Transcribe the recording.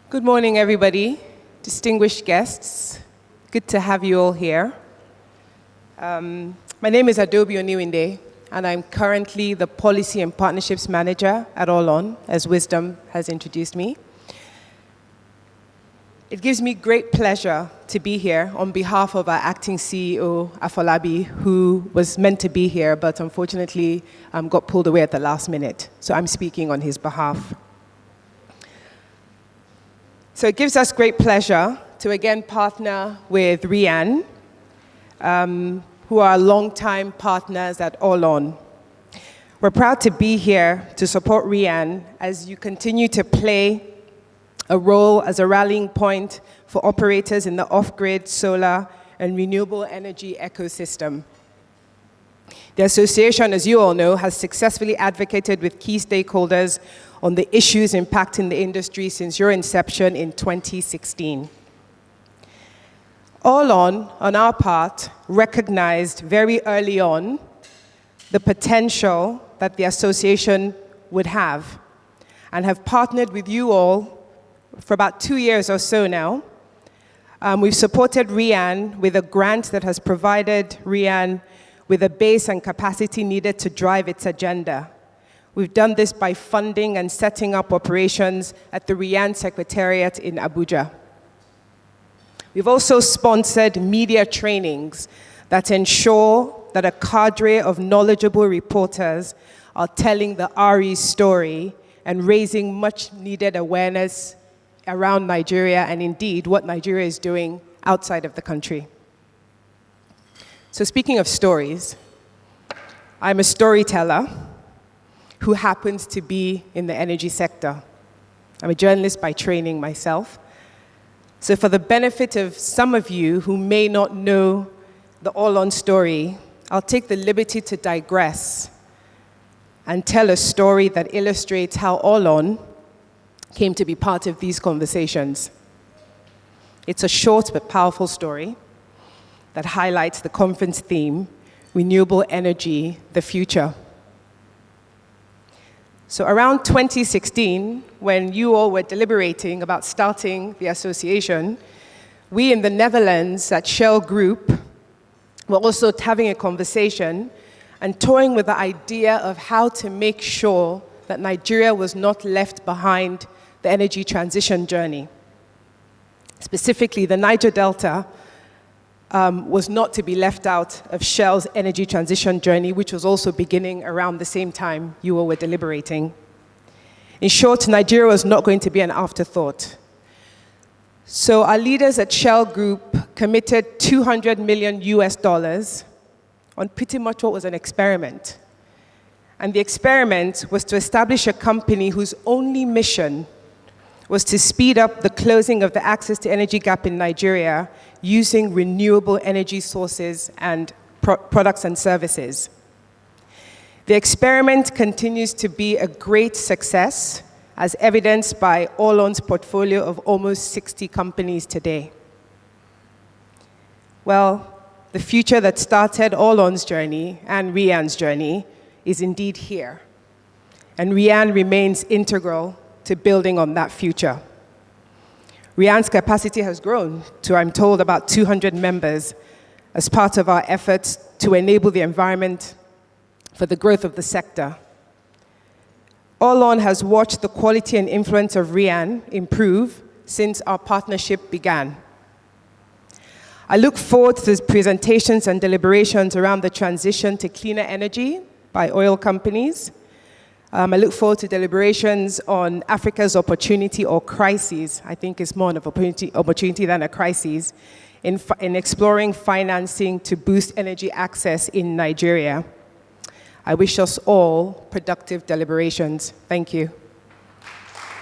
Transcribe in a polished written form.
Good morning, everybody, distinguished guests. Good to have you all here. My name is Adaobi Oniwinde, and I'm currently the Policy and Partnerships Manager at Olon, as Wisdom has introduced me. It gives me great pleasure to be here on behalf of our acting CEO, Afolabi, who was meant to be here, but unfortunately got pulled away at the last minute. So I'm speaking on his behalf. So it gives us great pleasure to again partner with REAN, who are longtime partners at Olon. We're proud to be here to support REAN as you continue to play a role as a rallying point for operators in the off-grid, solar, and renewable energy ecosystem. The association, as you all know, has successfully advocated with key stakeholders on the issues impacting the industry since your inception in 2016. Olon, on our part, recognized very early on the potential that the association would have and have partnered with you all for about 2 years or so now. We've supported REAN with a grant that has provided REAN with a base and capacity needed to drive its agenda. We've done this by funding and setting up operations at the REAN Secretariat in Abuja. We've also sponsored media trainings that ensure that a cadre of knowledgeable reporters are telling the RE story and raising much needed awareness around Nigeria and indeed what Nigeria is doing outside of the country. So speaking of stories, I'm a storyteller who happens to be in the energy sector. I'm a journalist by training myself. So for the benefit of some of you who may not know the Olon story, I'll take the liberty to digress and tell a story that illustrates how Olon came to be part of these conversations. It's a short but powerful story that highlights the conference theme, Renewable Energy, the Future. So around 2016, when you all were deliberating about starting the association, we in the Netherlands at Shell Group were also having a conversation and toying with the idea of how to make sure that Nigeria was not left behind the energy transition journey. Specifically, the Niger Delta was not to be left out of Shell's energy transition journey, which was also beginning around the same time you all were deliberating. In short, Nigeria was not going to be an afterthought. So our leaders at Shell Group committed $200 million on pretty much what was an experiment. And the experiment was to establish a company whose only mission was to speed up the closing of the access to energy gap in Nigeria using renewable energy sources and products and services. The experiment continues to be a great success, as evidenced by Olon's portfolio of almost 60 companies today. Well, the future that started Olon's journey and REAN's journey is indeed here. And REAN remains integral to building on that future. REAN's capacity has grown to, I'm told, about 200 members as part of our efforts to enable the environment for the growth of the sector. Olon has watched the quality and influence of REAN improve since our partnership began. I look forward to the presentations and deliberations around the transition to cleaner energy by oil companies. I look forward to deliberations on Africa's opportunity or crises. I think it's more of an opportunity than a crisis in exploring financing to boost energy access in Nigeria. I wish us all productive deliberations. Thank you.